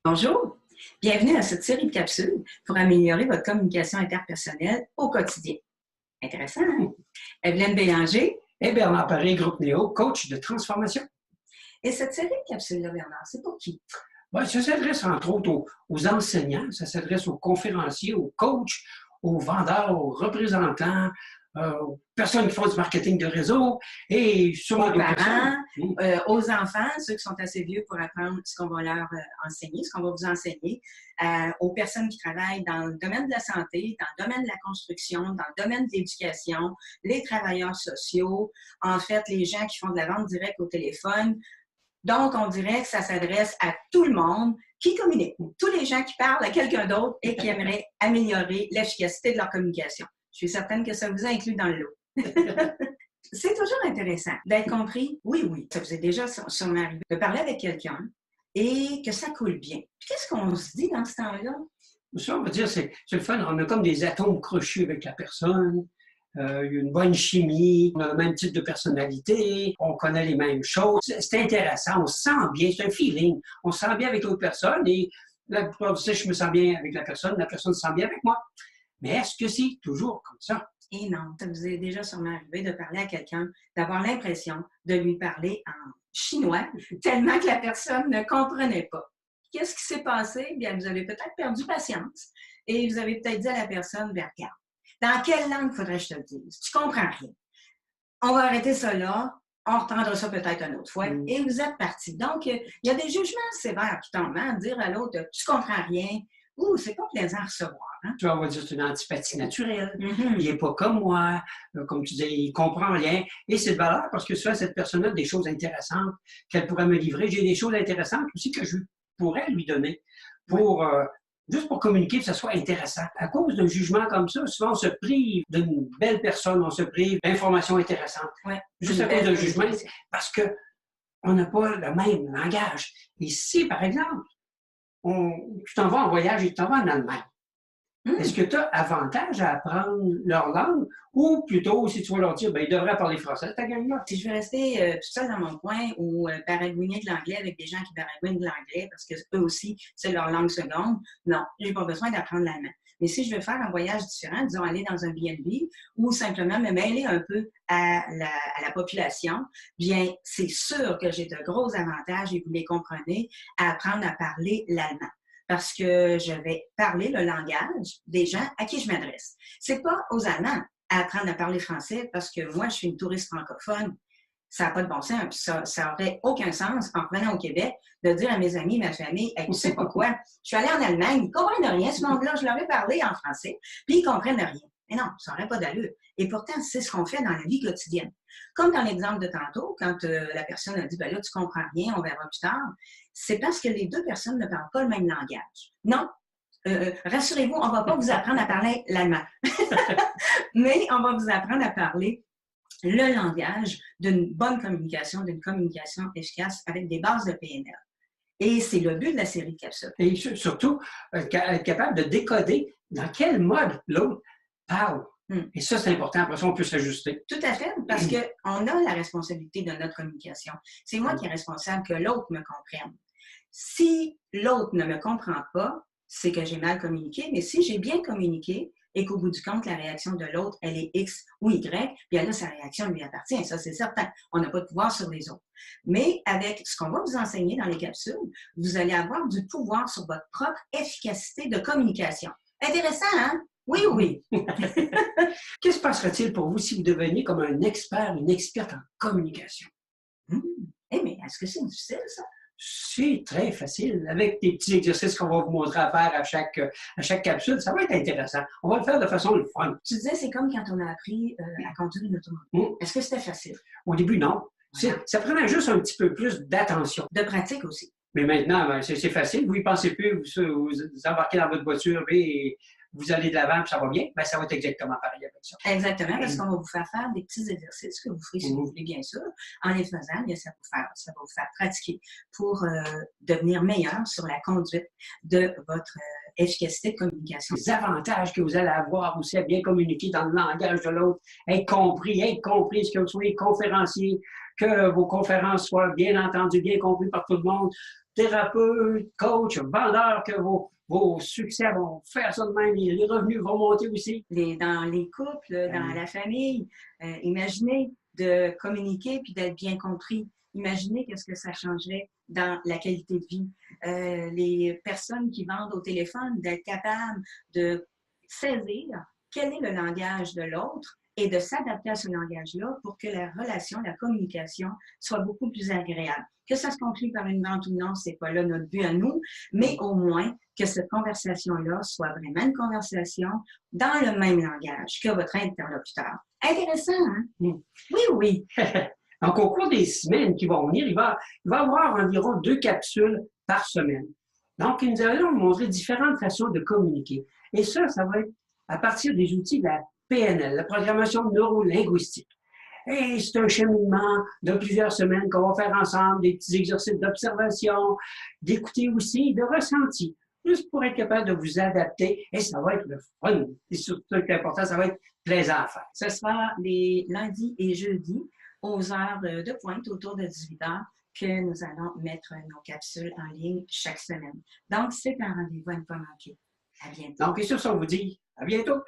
Bonjour, bienvenue à cette série de capsules pour améliorer votre communication interpersonnelle au quotidien. Intéressant, hein? Evelyne Bélanger. Et Bernard Paré, Groupe Néo, coach de transformation. Et cette série de capsules-là, Bernard, c'est pour qui? Ouais, ça s'adresse entre autres aux enseignants, ça s'adresse aux conférenciers, aux coachs, aux vendeurs, aux représentants, aux personnes qui font du marketing de réseau et sûrement Aux d'autres parents, personnes. aux enfants, ceux qui sont assez vieux pour apprendre ce qu'on va leur enseigner, ce qu'on va vous enseigner, aux personnes qui travaillent dans le domaine de la santé, dans le domaine de la construction, dans le domaine de l'éducation, les travailleurs sociaux, en fait, les gens qui font de la vente directe au téléphone. Donc, on dirait que ça s'adresse à tout le monde qui communique, tous les gens qui parlent à quelqu'un d'autre et qui aimeraient améliorer l'efficacité de leur communication. Je suis certaine que ça vous inclut dans le lot. C'est toujours intéressant d'être compris. Oui, oui, ça vous est déjà sûrement arrivé de parler avec quelqu'un et que ça coule bien. Puis qu'est-ce qu'on se dit dans ce temps-là? Ça, on va dire, c'est le fun. On a comme des atomes crochus avec la personne. Il y a une bonne chimie, on a le même type de personnalité, on connaît les mêmes choses. C'est intéressant, on se sent bien, c'est un feeling. On se sent bien avec l'autre personne et la plupart du temps, je me sens bien avec la personne se sent bien avec moi. Mais est-ce que c'est toujours comme ça? Et non, ça vous est déjà sûrement arrivé de parler à quelqu'un, d'avoir l'impression de lui parler en chinois, tellement que la personne ne comprenait pas. Qu'est-ce qui s'est passé? Bien, vous avez peut-être perdu patience et vous avez peut-être dit à la personne, bien, regarde, dans quelle langue faudrait que je te le dise? Tu comprends rien. On va arrêter ça là, on reprendra ça peut-être une autre fois, et vous êtes parti. Donc, il y a des jugements sévères qui tombent, hein, dire à l'autre, tu comprends rien, ou c'est pas plaisant à recevoir. Hein? Tu vois, on va dire c'est une antipathie naturelle. Il n'est pas comme moi, comme tu dis, il ne comprend rien. Et c'est de valeur parce que souvent, cette personne a des choses intéressantes qu'elle pourrait me livrer. J'ai des choses intéressantes aussi que je pourrais lui donner pour juste pour communiquer, que ce soit intéressant. À cause d'un jugement comme ça, souvent, on se prive d'une belle personne, on se prive d'informations intéressantes. Ouais. Juste à cause d'un jugement, parce qu'on n'a pas le même langage. Et si, par exemple, tu t'en vas en voyage et tu t'en vas en Allemagne, est-ce que tu as avantage à apprendre leur langue ou plutôt, si tu vas leur dire, ben, ils devraient parler français, ta gang-là? Si je veux rester toute seule dans mon coin ou baragouiner de l'anglais avec des gens qui baragouinent de l'anglais parce qu'eux aussi, c'est leur langue seconde, non, j'ai pas besoin d'apprendre l'allemand. Mais si je veux faire un voyage différent, disons aller dans un B&B ou simplement me mêler un peu à la population, bien, c'est sûr que j'ai de gros avantages, et vous les comprenez, à apprendre à parler l'allemand. Parce que je vais parler le langage des gens à qui je m'adresse. C'est pas aux Allemands à apprendre à parler français parce que moi, je suis une touriste francophone. Ça n'a pas de bon sens. Puis ça aurait aucun sens, en revenant au Québec, de dire à mes amis, ma famille, hey, tu sais pas quoi, je suis allée en Allemagne, ils ne comprennent rien, ce monde-là, je leur ai parlé en français, puis ils ne comprennent rien. Mais non, ça n'aurait pas d'allure. Et pourtant, c'est ce qu'on fait dans la vie quotidienne. Comme dans l'exemple de tantôt, quand la personne a dit, ben là, tu comprends rien, on verra plus tard, c'est parce que les deux personnes ne parlent pas le même langage. Non, rassurez-vous, on ne va pas vous apprendre à parler l'allemand, mais on va vous apprendre à parler le langage d'une bonne communication, d'une communication efficace avec des bases de PNL. Et c'est le but de la série de capsules. Et surtout, être capable de décoder dans quel mode l'autre parle. Et ça, c'est important. Après ça, on peut s'ajuster. Tout à fait, parce qu'on a la responsabilité de notre communication. C'est moi qui est responsable que l'autre me comprenne. Si l'autre ne me comprend pas, c'est que j'ai mal communiqué, mais si j'ai bien communiqué et qu'au bout du compte, la réaction de l'autre, elle est X ou Y, bien là, sa réaction lui appartient, ça c'est certain. On n'a pas de pouvoir sur les autres. Mais avec ce qu'on va vous enseigner dans les capsules, vous allez avoir du pouvoir sur votre propre efficacité de communication. Intéressant, hein? Oui, oui. Que se passerait-il pour vous si vous deveniez comme un expert, une experte en communication? Mais est-ce que c'est difficile, ça? C'est très facile. Avec des petits exercices qu'on va vous montrer à faire à chaque capsule, ça va être intéressant. On va le faire de façon le fun. Tu disais, c'est comme quand on a appris à conduire une automobile. Est-ce que c'était facile? Au début, non. Voilà. Ça prenait juste un petit peu plus d'attention. De pratique aussi. Mais maintenant, ben, c'est facile. Vous n'y pensez plus, vous embarquez dans votre voiture et vous allez de l'avant, puis ça va bien. Ben, ça va être exactement pareil avec ça. Exactement, parce qu'on va vous faire faire des petits exercices que vous ferez si vous voulez, bien sûr. En les faisant, bien, ça va vous faire pratiquer pour devenir meilleur sur la conduite de votre efficacité de communication. Les avantages que vous allez avoir aussi à bien communiquer dans le langage de l'autre, être compris, que vous soyez conférencier, que vos conférences soient bien entendues, bien comprises par tout le monde. thérapeute, coach, vendeur, que vos succès vont faire ça de même, les revenus vont monter aussi. Dans les couples, dans la famille, imaginez de communiquer puis d'être bien compris. Imaginez qu'est-ce que ça changerait dans la qualité de vie. Les personnes qui vendent au téléphone, d'être capables de saisir quel est le langage de l'autre et de s'adapter à ce langage-là pour que la relation, la communication soit beaucoup plus agréable. Que ça se conclue par une vente ou non, c'est pas là notre but à nous, mais au moins que cette conversation-là soit vraiment une conversation dans le même langage que votre interlocuteur. Intéressant, hein? Oui, oui. Donc, au cours des semaines qui vont venir, il va y avoir environ 2 capsules par semaine. Donc, nous allons montrer différentes façons de communiquer. Et ça va être à partir des outils de la PNL, la programmation neuro-linguistique. Et c'est un cheminement de plusieurs semaines qu'on va faire ensemble, des petits exercices d'observation, d'écouter aussi, de ressenti, juste pour être capable de vous adapter. Et ça va être le fun. Et surtout, ce qui est important, ça va être plaisant à faire. Ce sera les lundis et jeudis aux heures de pointe, autour de 18 h, que nous allons mettre nos capsules en ligne chaque semaine. Donc, c'est un rendez-vous à ne pas manquer. À bientôt. Donc, et sur ça, on vous dit à bientôt.